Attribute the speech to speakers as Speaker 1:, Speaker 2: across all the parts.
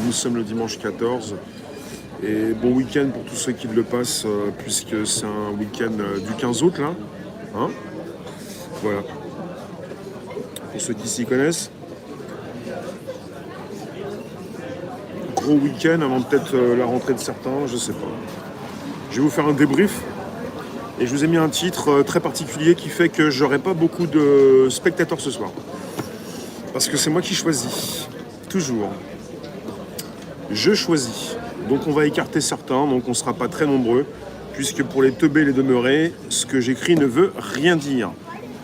Speaker 1: Nous sommes le dimanche 14. Et bon week-end pour tous ceux qui le passent, puisque c'est un week-end du 15 août, là. Hein, voilà. Pour ceux qui s'y connaissent. Gros week-end avant peut-être la rentrée de certains, je sais pas. Je vais vous faire un débrief. Et je vous ai mis un titre très particulier qui fait que j'aurai pas beaucoup de spectateurs ce soir. Parce que c'est moi qui choisis. Toujours. Je choisis. Donc on va écarter certains, donc on ne sera pas très nombreux. Puisque pour les teubés et les demeurés, ce que j'écris ne veut rien dire.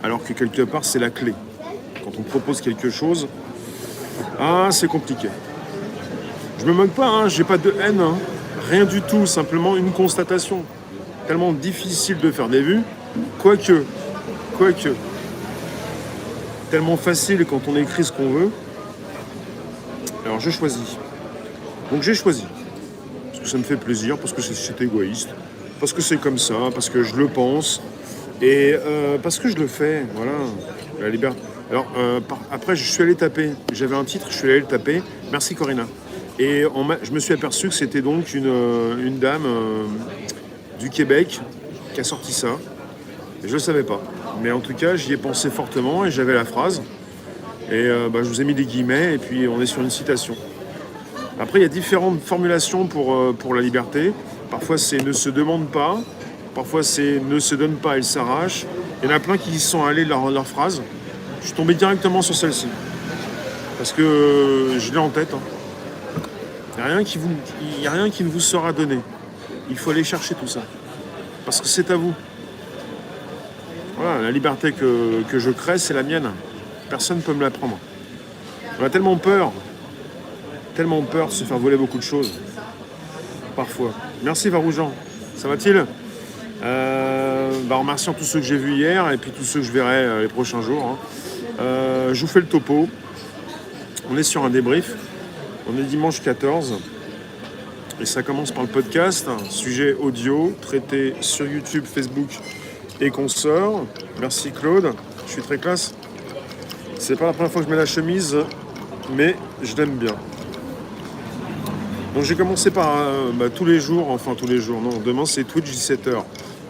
Speaker 1: Alors que quelque part, c'est la clé. Quand on propose quelque chose, c'est compliqué. Je me moque pas, hein, j'ai pas de haine. Hein. Rien du tout, simplement une constatation. Tellement difficile de faire des vues. Quoique. Tellement facile quand on écrit ce qu'on veut. Alors je choisis. Donc j'ai choisi. Parce que ça me fait plaisir, parce que c'est égoïste. Parce que c'est comme ça, parce que je le pense. Et parce que je le fais. Voilà. La liberté. Alors après je suis allé taper. J'avais un titre, je suis allé le taper. Merci Corinna. Et je me suis aperçu que c'était donc une dame du Québec qui a sorti ça. Et je ne le savais pas. Mais en tout cas, j'y ai pensé fortement et j'avais la phrase. Et je vous ai mis des guillemets et puis on est sur une citation. Après, il y a différentes formulations pour la liberté. Parfois, c'est ne se demande pas. Parfois, c'est ne se donne pas, elle s'arrache. Il y en a plein qui sont allés de leur phrase. Je suis tombé directement sur celle-ci. Parce que je l'ai en tête. Hein. Il n'y a rien qui ne vous sera donné. Il faut aller chercher tout ça. Parce que c'est à vous. Voilà, la liberté que je crée, c'est la mienne. Personne ne peut me la prendre. On a tellement peur de se faire voler beaucoup de choses. Parfois. Merci Varoujan. Ça va-t-il En remerciant tous ceux que j'ai vus hier et puis tous ceux que je verrai les prochains jours. Hein. Je vous fais le topo. On est sur un débrief. On est dimanche 14. Et ça commence par le podcast. Sujet audio, traité sur YouTube, Facebook et consorts. Merci Claude. Je suis très classe. C'est pas la première fois que je mets la chemise, mais je l'aime bien. Donc j'ai commencé par tous les jours, non, demain c'est Twitch 17h.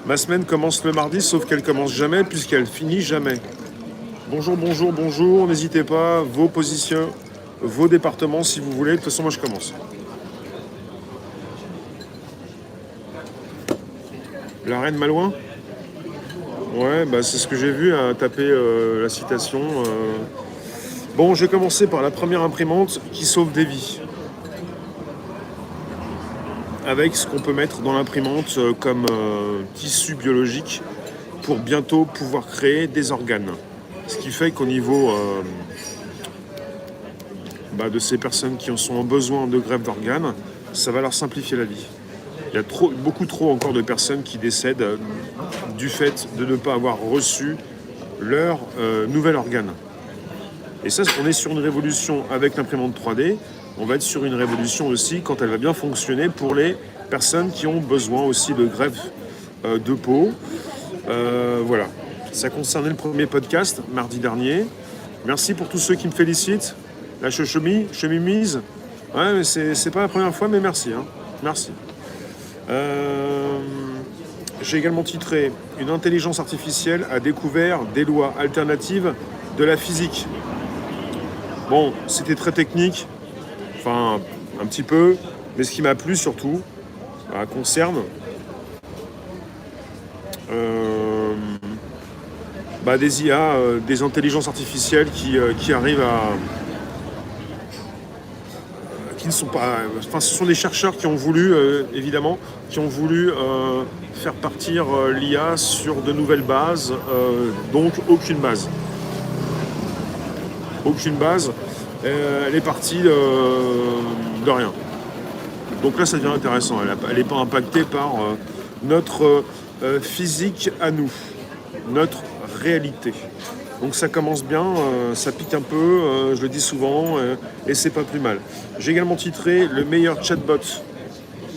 Speaker 1: Ma semaine commence le mardi, sauf qu'elle commence jamais, puisqu'elle finit jamais. Bonjour, n'hésitez pas, vos positions, vos départements si vous voulez, de toute façon moi je commence. La reine Malouin ? Ouais, c'est ce que j'ai vu à taper la citation. Bon, j'ai commencé par la première imprimante qui sauve des vies. Avec ce qu'on peut mettre dans l'imprimante comme tissu biologique pour bientôt pouvoir créer des organes. Ce qui fait qu'au niveau de ces personnes qui en sont en besoin de greffe d'organes, ça va leur simplifier la vie. Il y a beaucoup trop encore de personnes qui décèdent du fait de ne pas avoir reçu leur nouvel organe. Et ça, on est sur une révolution avec l'imprimante 3D. On va être sur une révolution aussi quand elle va bien fonctionner pour les personnes qui ont besoin aussi de greffe de peau. Voilà. Ça concernait le premier podcast, mardi dernier. Merci pour tous ceux qui me félicitent. La chemimise. Ouais, mais c'est pas la première fois, mais merci. Hein. Merci. J'ai également titré « Une intelligence artificielle a découvert des lois alternatives de la physique ». Bon, c'était très technique, enfin un petit peu, mais ce qui m'a plu surtout concerne des IA, des intelligences artificielles qui arrivent qui ne sont pas... Enfin, ce sont des chercheurs qui ont voulu, évidemment, faire partir l'IA sur de nouvelles bases, donc aucune base. Elle est partie de rien. Donc là, ça devient intéressant. Elle n'est pas impactée par notre physique à nous, notre réalité. Donc ça commence bien, ça pique un peu, je le dis souvent, et c'est pas plus mal. J'ai également titré « Le meilleur chatbot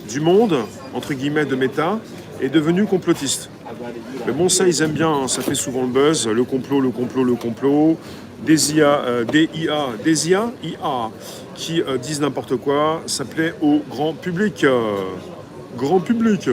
Speaker 1: du monde », entre guillemets, de Meta, est devenu complotiste. Mais bon, ça, ils aiment bien, hein, ça fait souvent le buzz, le complot, des IA, IA, qui disent n'importe quoi, ça plaît au grand public. Grand public.